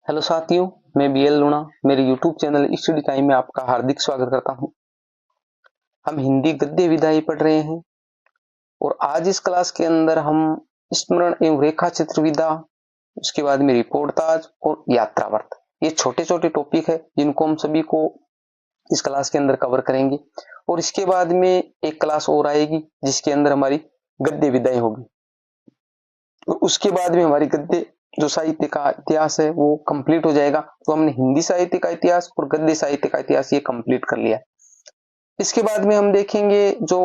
Hello साथियों, मैं BL लूणा मेरे यूट्यूब चैनल स्टडी टाइम में आपका हार्दिक स्वागत करता हूं। हम हिंदी गद्य विधाई पढ़ रहे हैं और आज इस क्लास के अंदर हम स्मरण एवं रेखा चित्र विधा, उसके बाद में रिपोर्ट ताज और यात्रावर्त, ये छोटे छोटे टॉपिक है जिनको हम सभी को इस क्लास के अंदर कवर करेंगे। और इसके बाद में एक क्लास और आएगी जिसके अंदर हमारी गद्य विधाई होगी और उसके बाद में हमारी गद्य जो साहित्य का इतिहास है वो कंप्लीट हो जाएगा। तो हमने हिंदी साहित्य का इतिहास और गद्य साहित्य का इतिहास ये कंप्लीट कर लिया। इसके बाद में हम देखेंगे जो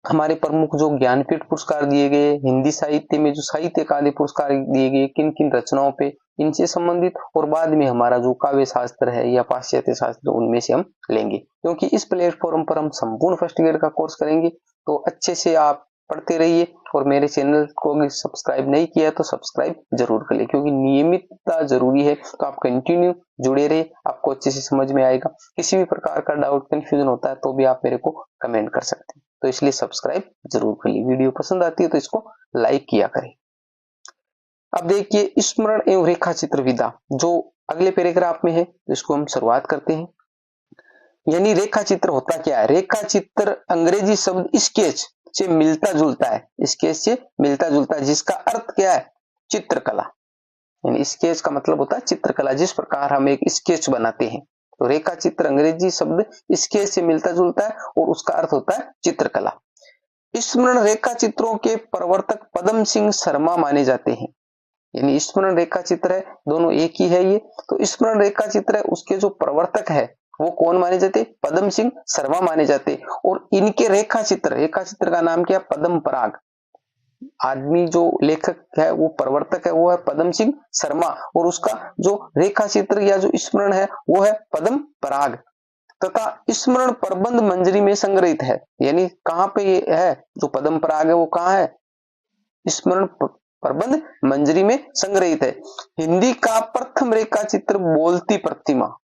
हमारे प्रमुख जो ज्ञानपीठ पुरस्कार दिए गए, हिंदी साहित्य में जो साहित्य अकादमी पुरस्कार दिए गए किन किन रचनाओं पे, इनसे संबंधित, और बाद में हमारा जो काव्य शास्त्र है या पाश्चात्य शास्त्र उनमें से हम लेंगे। क्योंकि इस प्लेटफॉर्म पर हम संपूर्ण फर्स्ट ईयर का कोर्स करेंगे, तो अच्छे से आप पढ़ते रहिए। और मेरे चैनल को अगर सब्सक्राइब नहीं किया तो सब्सक्राइब जरूर कर ले, क्योंकि नियमितता जरूरी है। तो आप कंटिन्यू जुड़े रहे, आपको अच्छे से समझ में आएगा। किसी भी प्रकार का डाउट कंफ्यूजन होता है तो भी आप मेरे को कमेंट कर सकते हैं, तो इसलिए सब्सक्राइब जरूर कर लीजिए। वीडियो पसंद आती है तो इसको लाइक किया करें। अब देखिए स्मरण एवं रेखा चित्र विधा जो अगले पैराग्राफ में है, इसको हम शुरुआत करते हैं। यानी रेखा चित्र होता क्या है? रेखा चित्र अंग्रेजी शब्द स्केच से मिलता जुलता है, स्केच से मिलता जुलता है, जिसका अर्थ क्या है? चित्रकला। यानी स्केच का मतलब होता है चित्रकला, जिस प्रकार हम एक स्केच बनाते हैं। तो रेखा चित्र अंग्रेजी शब्द स्केच से मिलता जुलता है और उसका अर्थ होता है चित्रकला। स्मरण रेखा चित्रों के प्रवर्तक पदम सिंह शर्मा माने जाते हैं। यानी स्मरण रेखा चित्र है, दोनों एक ही है ये। तो स्मरण रेखा चित्र है, उसके जो प्रवर्तक है वो कौन माने जाते? पदम सिंह शर्मा माने जाते। और इनके रेखा चित्र का नाम क्या? पदम पराग। आदमी जो लेखक है वो प्रवर्तक है वो है पदम सिंह शर्मा, और उसका जो रेखा चित्र या जो स्मरण है वो है पदम पराग। तथा स्मरण प्रबंध मंजरी में संग्रहित है। यानी कहां पे ये है जो पदम पराग है, वो कहां है? स्मरण प्रबंध मंजरी में संग्रहित है। हिंदी का प्रथम रेखा चित्र बोलती प्रतिमा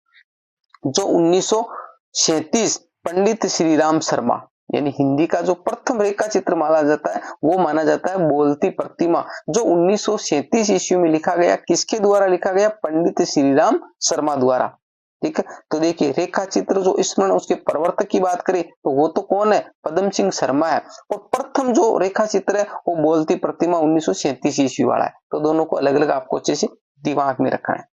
जो 1937 पंडित श्रीराम शर्मा, यानी हिंदी का जो प्रथम रेखा चित्र माना जाता है वो माना जाता है बोलती प्रतिमा, जो 1937 ईस्वी में लिखा गया। किसके द्वारा लिखा गया? पंडित श्रीराम शर्मा द्वारा। ठीक है, तो देखिए रेखा चित्र जो स्मरण, उसके प्रवर्तक की बात करें तो वो तो कौन है? पदम सिंह शर्मा है। और प्रथम जो रेखा चित्र है वो बोलती प्रतिमा 1937 ईस्वी वाला है। तो दोनों को अलग अलग आपको अच्छे से दिमाग में रखना है।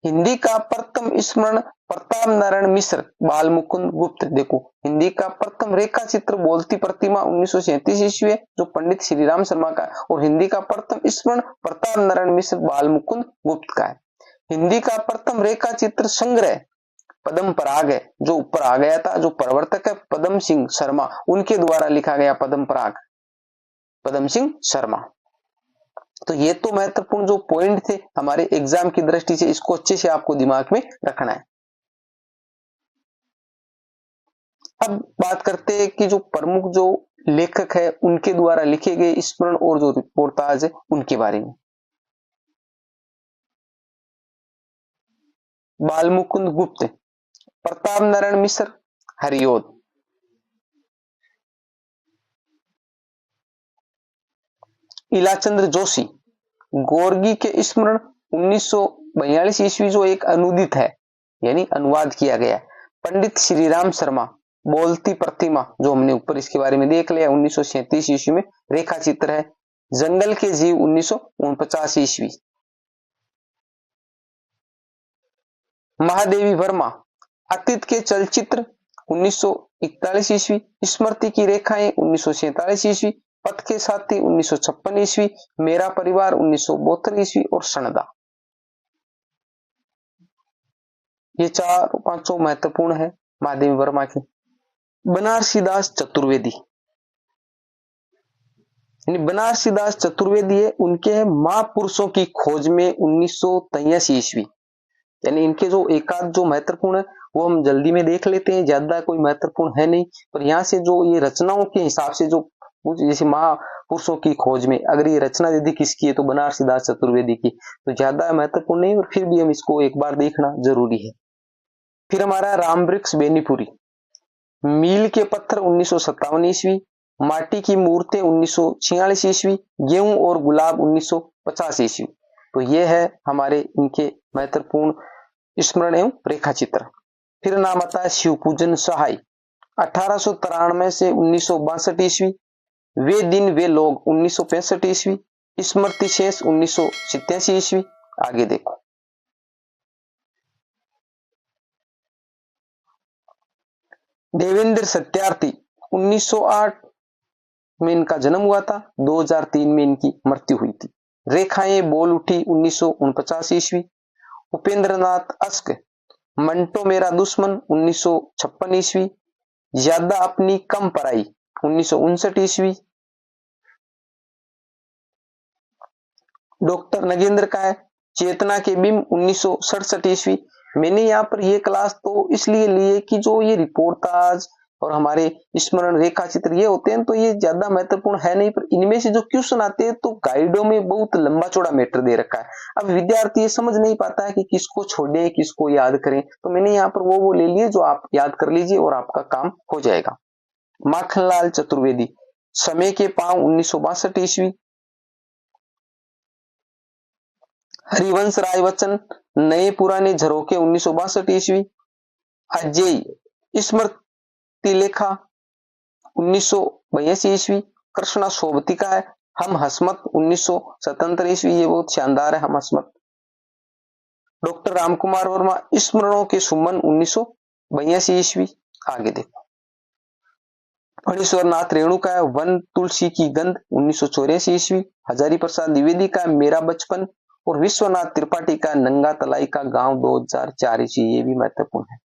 हिंदी का प्रथम स्मरण प्रताप नारायण मिश्र बाल मुकुंद गुप्त। देखो हिंदी का प्रथम रेखा चित्र बोलती प्रतिमा 1937 ईस्वी है जो पंडित श्रीराम शर्मा का है, और हिंदी का प्रथम स्मरण प्रताप नारायण मिश्र बाल मुकुंद गुप्त का है। हिंदी का प्रथम रेखा चित्र संग्रह पदम पराग है, जो ऊपर आ गया था, जो प्रवर्तक है पदम सिंह शर्मा, उनके द्वारा लिखा गया पदम पराग, पदम सिंह शर्मा। तो ये तो महत्वपूर्ण जो पॉइंट थे हमारे एग्जाम की दृष्टि से, इसको अच्छे से आपको दिमाग में रखना है। अब बात करते हैं कि जो प्रमुख जो लेखक है उनके द्वारा लिखे गए स्मरण और जो रिपोर्टाज है उनके बारे में। बाल मुकुंद गुप्त, प्रताप नारायण मिश्र हरिओद, इलाचंद्र जोशी गोर्गी के स्मरण 1942 ईस्वी जो एक अनुदित है, यानी अनुवाद किया गया। पंडित श्रीराम शर्मा बोलती प्रतिमा, जो हमने ऊपर इसके बारे में देख लिया, 1937 ईस्वी में रेखा चित्र है। जंगल के जीव 1949 ईस्वी। महादेवी वर्मा अतीत के चलचित्र 1941 ईस्वी। स्मृति की रेखाएं 1947 ईस्वी। पथ के साथी 1956 ईस्वी। मेरा परिवार 1972 ईस्वी और सनदा। ये चार पांचों महत्वपूर्ण है महादेवी वर्मा की। बनारसीदास चतुर्वेदी, बनारसीदास चतुर्वेदी है, उनके है महापुरुषों की खोज में 1983 ईस्वी। यानी इनके जो एकाध जो महत्वपूर्ण है वो हम जल्दी में देख लेते हैं, ज्यादा कोई महत्वपूर्ण है नहीं। पर यहाँ से जो ये रचनाओं के हिसाब से जो जैसे महापुरुषों की खोज में, अगर ये रचना यदि किसकी है तो बनारसीदास चतुर्वेदी की, तो ज्यादा महत्वपूर्ण नहीं, और फिर भी हम इसको एक बार देखना जरूरी है। फिर हमारा राम वृक्ष बेनीपुरी, मील के पत्थर 1957 ईस्वी। माटी की मूर्तें 1946 ईस्वी। गेहूं और गुलाब 1950 ईस्वी। तो ये है हमारे इनके महत्वपूर्ण स्मरण एवं रेखा चित्र। फिर नाम आता है शिवपूजन सहाय 1893 से 1962 ईस्वी, वे दिन वे लोग 1965 ईस्वी, स्मृति शेष 1987 ईस्वी। आगे देखो, देवेंद्र सत्यार्थी 1908 में इनका जन्म हुआ था, 2003 में इनकी मृत्यु हुई थी। रेखाएं बोल उठी 1949 ईस्वी। उपेंद्र नाथ अस्क मंटो मेरा दुश्मन 1956 ईस्वी। ज्यादा अपनी कम पराई 1959 ईस्वी। डॉक्टर नगेंद्र का है चेतना के बिंब 1967 ईस्वी। मैंने यहाँ पर ये क्लास तो इसलिए लिए कि जो ये रिपोर्टाज और हमारे स्मरण रेखा चित्र ये होते हैं तो ये ज्यादा महत्वपूर्ण है नहीं, पर इनमें से जो क्वेश्चन आते हैं तो गाइडों में बहुत लंबा चौड़ा मैटर दे रखा है। अब विद्यार्थी ये समझ नहीं पाता है कि किसको छोड़े किसको याद करें, तो मैंने यहाँ पर वो ले लिए जो आप याद कर लीजिए और आपका काम हो जाएगा। माखनलाल चतुर्वेदी समय के पांव 1962 ईस्वी। हरिवंश राय बच्चन नए पुराने झरोके 1962 ईस्वी। अजय स्मृति लेखा 1982 ईस्वी। कृष्णा सोबती का है हम हसमत 1977 ईस्वी, ये बहुत शानदार है हम हसमत। डॉक्टर रामकुमार वर्मा स्मरणों के सुमन 1982 ईस्वी। आगे देखो, फणीश्वर नाथ रेणु का है वन तुलसी की गंध 1984 ईस्वी। हजारी प्रसाद द्विवेदी का मेरा बचपन और विश्वनाथ त्रिपाठी का नंगा तलाई का गांव 2004 ईस्वी, ये भी महत्वपूर्ण है।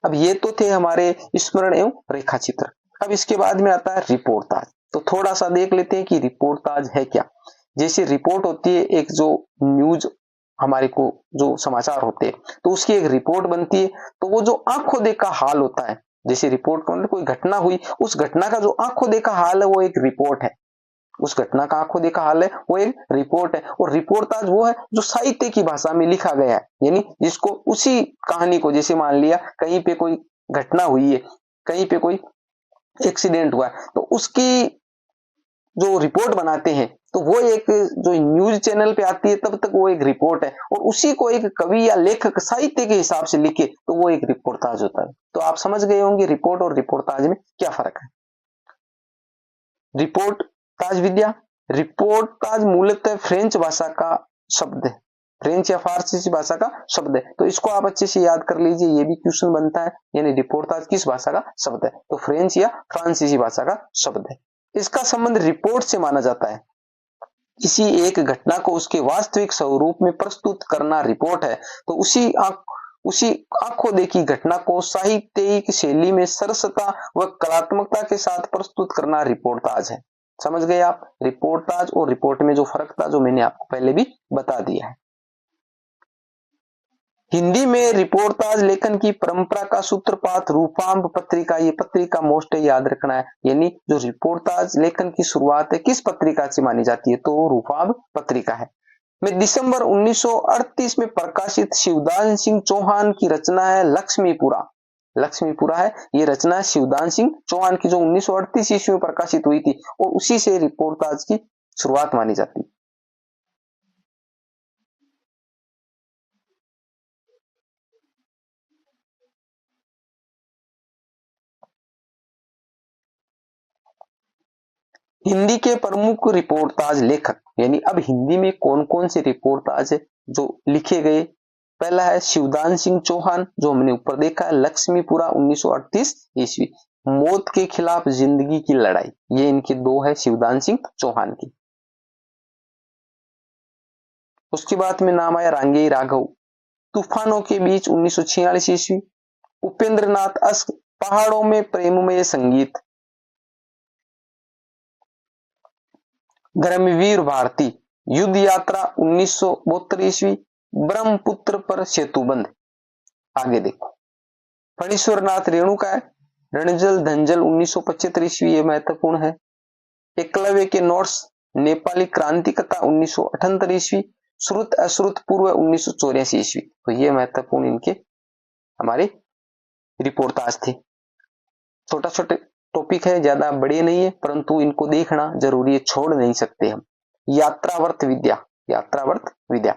अब ये तो थे हमारे स्मरण एवं रेखा चित्र। अब इसके बाद में आता है रिपोर्टाज। तो थोड़ा सा देख लेते हैं कि रिपोर्टाज है क्या। जैसे रिपोर्ट होती है एक जो न्यूज हमारे को जो समाचार होते हैं तो उसकी एक रिपोर्ट बनती है, तो वो जो आंखों देखा हाल होता है, जैसे रिपोर्ट मतलब कोई घटना हुई उस घटना का जो आंखों देखा हाल है वो एक रिपोर्ट है। उस घटना का आंखों देखा हाल है वो एक रिपोर्ट है। और रिपोर्टाज वो है जो साहित्य की भाषा में लिखा गया है, यानी जिसको उसी कहानी को, जैसे मान लिया कहीं पे कोई घटना हुई है, कहीं पे कोई एक्सीडेंट हुआ है, तो उसकी जो रिपोर्ट बनाते हैं तो वो एक जो न्यूज चैनल पे आती है तब तक वो एक रिपोर्ट है, और उसी को एक कवि या लेखक साहित्य के हिसाब से लिखे तो वो एक रिपोर्टाज होता है। तो आप समझ गए होंगे रिपोर्ट और रिपोर्टाज में क्या फर्क है। रिपोर्टाज विद्या, रिपोर्टाज मूलतः फ्रेंच भाषा का शब्द है, फ्रेंच या फारसी भाषा का शब्द है, तो इसको आप अच्छे से याद कर लीजिए, ये भी क्वेश्चन बनता है। यानी रिपोर्टाज किस भाषा का शब्द है, तो फ्रेंच या फ्रांसीसी भाषा का शब्द है। इसका संबंध रिपोर्ट से माना जाता है। किसी एक घटना को उसके वास्तविक स्वरूप में प्रस्तुत करना रिपोर्ट है, तो उसी आंखों देखी घटना को साहित्यिक शैली में सरसता व कलात्मकता के साथ प्रस्तुत करना रिपोर्टाज है। समझ गए आप, रिपोर्टाज और रिपोर्ट में जो फर्क था जो मैंने आपको पहले भी बता दिया है। हिंदी में रिपोर्टाज लेखन की परंपरा का सूत्रपात रूपांब पत्रिका, ये पत्रिका मोस्ट याद रखना है। यानी जो रिपोर्टाज लेखन की शुरुआत है किस पत्रिका से मानी जाती है, तो रूपांब पत्रिका है। में दिसंबर 1938 में प्रकाशित शिवदान सिंह चौहान की रचना है लक्ष्मीपुरा। लक्ष्मीपुरा है ये रचना शिवदान सिंह चौहान की, जो 1938 ईस्वी में प्रकाशित हुई थी, और उसी से रिपोर्टाज की शुरुआत मानी जाती है। हिंदी के प्रमुख रिपोर्टाज लेखक, यानी अब हिंदी में कौन कौन से रिपोर्टाज है जो लिखे गए। पहला है शिवदान सिंह चौहान, जो हमने ऊपर देखा है, लक्ष्मीपुरा 1938 ईस्वी। मौत के खिलाफ जिंदगी की लड़ाई, ये इनके दो है शिवदान सिंह चौहान की। उसके बाद में नाम आया रांगेय राघव, तूफानों के बीच 1946 ईस्वी। उपेंद्र नाथ अस्क, पहाड़ों में प्रेममय संगीत। धर्मवीर भारती, युद्ध यात्रा 1972 ईस्वी। ब्रह्मपुत्र पर सेतुबंध। आगे देखो, फणीश्वर नाथ रेणु का है रणजल धंजल 1975 ईस्वी, ये महत्वपूर्ण है। एकलव्य के नोट्स, नेपाली क्रांति कथा 1978 ईस्वी। श्रुत अश्रुत पूर्व 1984 ईस्वी, तो ये महत्वपूर्ण इनके हमारे रिपोर्टाज थे। छोटा छोटे टॉपिक है, ज्यादा बड़े नहीं है, परंतु इनको देखना जरूरी है, छोड़ नहीं सकते हम। यात्रावर्त विद्या, यात्रावर्त विद्या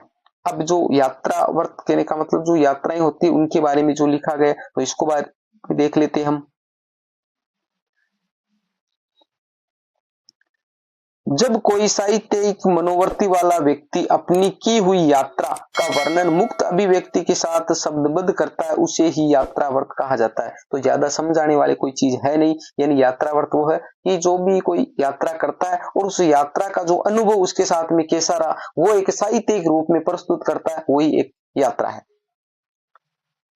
अब जो यात्रा वर्त कहने का मतलब जो यात्राएं होती है उनके बारे में जो लिखा गया तो इसको बारे देख लेते हैं हम। जब कोई साहित्यिक मनोवर्ती वाला व्यक्ति अपनी की हुई यात्रा का वर्णन मुक्त अभिव्यक्ति के साथ शब्दबद्ध करता है उसे ही यात्रावर्त कहा जाता है। तो ज्यादा समझ आने वाली कोई चीज है नहीं, यानी यात्रावर्त वो है कि जो भी कोई यात्रा करता है और उस यात्रा का जो अनुभव उसके साथ में कैसा रहा वो एक साहित्यिक रूप में प्रस्तुत करता है, वही एक यात्रा है।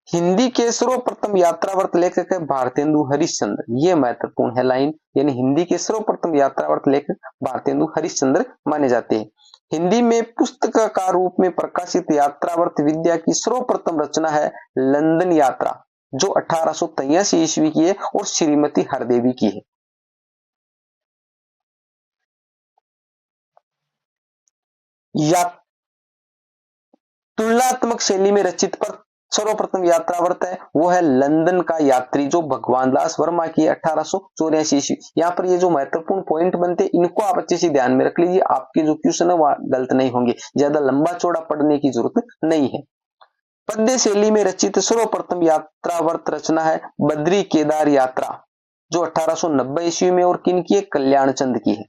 हिंदी के सर्वप्रथम यात्रावर्त लेखक है भारतेंदु हरिश्चंद्र, ये महत्वपूर्ण है लाइन, यानी हिंदी के सर्वप्रथम यात्रावर्त लेखक भारतेंदु हरिश्चंद्र माने जाते हैं। हिंदी में पुस्तक का रूप में प्रकाशित यात्रावर्त विद्या की सर्वप्रथम रचना है लंदन यात्रा, जो 1883 ईस्वी की है और श्रीमती हरदेवी की है। या तुलनात्मक शैली में रचित पर सर्वप्रथम यात्रावर्त है वो है लंदन का यात्री, जो भगवान दास वर्मा की 1884 ईस्वी। यहाँ पर ये जो महत्वपूर्ण पॉइंट बनते हैं इनको आप अच्छे से ध्यान में रख लीजिए, आपके जो क्वेश्चन है वह गलत नहीं होंगे, ज्यादा लंबा चौड़ा पढ़ने की जरूरत नहीं है। पद्य शैली में रचित सर्वप्रथम यात्रावर्त रचना है बद्री केदार यात्रा, जो 1890 ईस्वी में और किन की है, कल्याण चंद की है।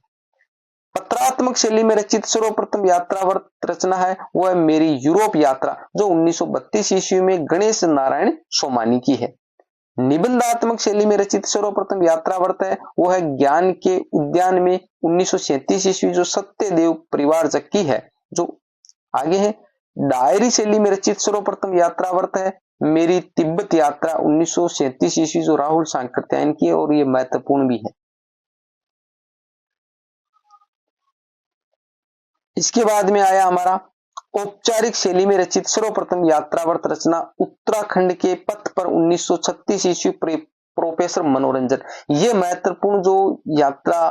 पत्रात्मक शैली में रचित सर्वप्रथम यात्रावर्त रचना है वो है मेरी यूरोप यात्रा, जो 1932 ईस्वी में गणेश नारायण सोमानी की है। निबंधात्मक शैली में रचित सर्वप्रथम यात्रावर्त है वो है ज्ञान के उद्यान में 1937 ईस्वी, जो सत्यदेव परिवारजक की है। जो आगे है डायरी शैली में रचित सर्वप्रथम यात्रावर्त है मेरी तिब्बत यात्रा 1937 ईस्वी, जो राहुल सांकृत्यायन की है और ये महत्वपूर्ण भी है। इसके बाद में आया हमारा औपचारिक शैली में रचित सर्वप्रथम यात्रावर्त रचना उत्तराखंड के पथ पर 1936 ईस्वी प्रोफेसर मनोरंजन। ये महत्वपूर्ण जो यात्रा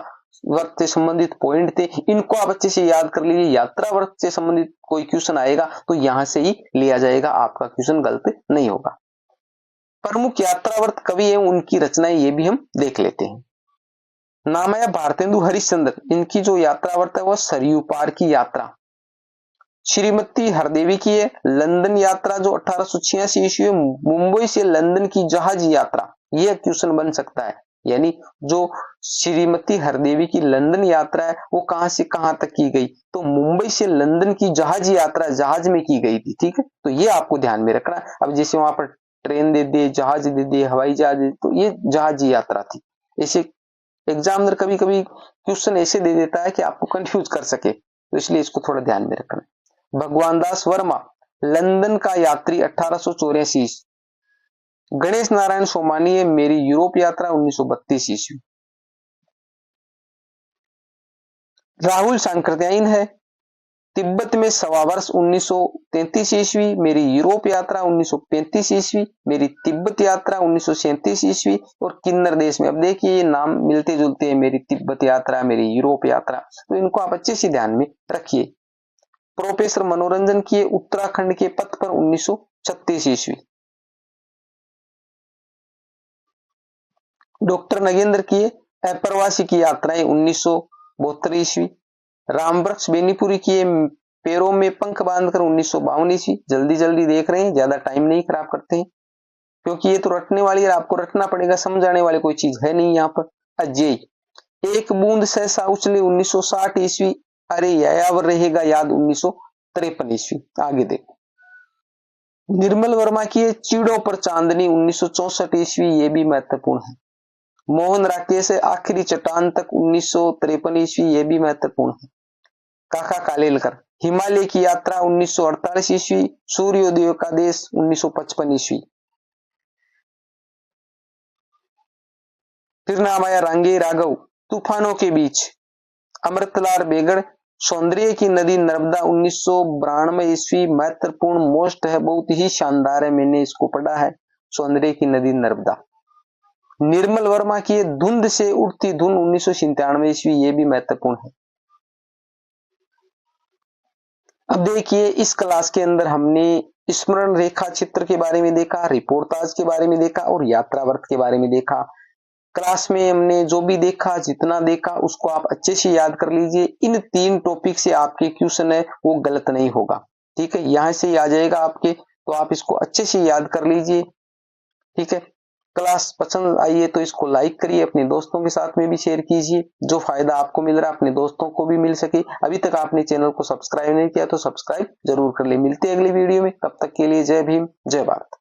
वर्त से संबंधित पॉइंट थे इनको आप अच्छे से याद कर लीजिए, यात्रा वर्त से संबंधित कोई क्वेश्चन आएगा तो यहां से ही लिया जाएगा, आपका क्वेश्चन गलत नहीं होगा। प्रमुख यात्रावर्त कवि है उनकी रचनाएं ये भी हम देख लेते हैं। नाम है भारतेंदु हरिश्चंद्र, इनकी जो यात्रावर्त है वह सरयू पार की यात्रा। श्रीमती हरदेवी की है लंदन यात्रा, जो 1886 ईस्वी में मुंबई से लंदन की जहाज यात्रा, यह क्वेश्चन बन सकता है। यानी जो श्रीमती हरदेवी की लंदन यात्रा है वो कहां से कहां तक की गई, तो मुंबई से लंदन की जहाज यात्रा जहाज में की गई थी, ठीक है, तो ये आपको ध्यान में रखना। अब जैसे वहां पर ट्रेन दे दे, जहाज दे दे, हवाई जहाज दे, तो ये जहाज यात्रा थी। ऐसे एग्जामिनर कभी कभी क्वेश्चन ऐसे दे देता है कि आपको कंफ्यूज कर सके, तो इसलिए इसको थोड़ा ध्यान में रखना। भगवान दास वर्मा लंदन का यात्री 1884, गणेश नारायण सोमानी है मेरी यूरोप यात्रा 1932 ईस्वी। राहुल सांकृत्यायन है तिब्बत में सवा वर्ष 1933 ईस्वी, मेरी यूरोप यात्रा 1935 ईस्वी, मेरी तिब्बत यात्रा 1937 ईस्वी, और किन्नर देश में। अब देखिए ये नाम मिलते जुलते हैं, मेरी तिब्बत यात्रा, मेरी यूरोप यात्रा, तो इनको आप अच्छे से ध्यान में रखिए। प्रोफेसर मनोरंजन की उत्तराखंड के पथ पर 1936 ईस्वी। डॉक्टर नगेंद्र की अप्रवासी की यात्राएं 1972 ईस्वी। रामवृक्ष बेनीपुरी की पैरों में पंख बांधकर 1952 ईस्वी। जल्दी जल्दी देख रहे हैं, ज्यादा टाइम नहीं खराब करते हैं क्योंकि ये तो रटने वाली है, आपको रटना पड़ेगा, समझाने वाली कोई चीज है नहीं यहाँ पर। अजय एक बूंद सहसा उछले 1960 ईस्वी, अरे यायावर रहेगा याद 1953 ईस्वी। आगे देखो निर्मल वर्मा की चिड़ों पर चांदनी 1964 ईस्वी, ये भी महत्वपूर्ण है। मोहन राकेश आखिरी चट्टान तक 1953 ईस्वी, ये भी महत्वपूर्ण है। काका कालेलकर हिमालय की यात्रा 1948 ईस्वी, सूर्योदय का देश 1955 ईस्वी। फिर नाम आया रांगे राघव तूफानों के बीच। अमृतलाल बेगड़ सौंदर्य की नदी नर्मदा 1992 ईस्वी, महत्वपूर्ण मोस्ट है, बहुत ही शानदार है, मैंने इसको पढ़ा है, सौंदर्य की नदी नर्मदा। निर्मल वर्मा की धुंध से उठती धुन 1997 ईस्वी, ये भी महत्वपूर्ण है। अब देखिए इस क्लास के अंदर हमने स्मरण रेखा चित्र के बारे में देखा, रिपोर्टाज के बारे में देखा और यात्रावर्त के बारे में देखा। क्लास में हमने जो भी देखा, जितना देखा उसको आप अच्छे से याद कर लीजिए। इन 3 टॉपिक से आपके क्वेश्चन है वो गलत नहीं होगा। ठीक है, यहाँ से ही आ जाएगा आपके, तो आप इसको अच्छे से याद कर लीजिए। ठीक है, क्लास पसंद आई है तो इसको लाइक करिए, अपने दोस्तों के साथ में भी शेयर कीजिए, जो फायदा आपको मिल रहा है अपने दोस्तों को भी मिल सके। अभी तक आपने चैनल को सब्सक्राइब नहीं किया तो सब्सक्राइब जरूर कर ले। मिलते हैं अगली वीडियो में, तब तक के लिए जय भीम, जय भारत।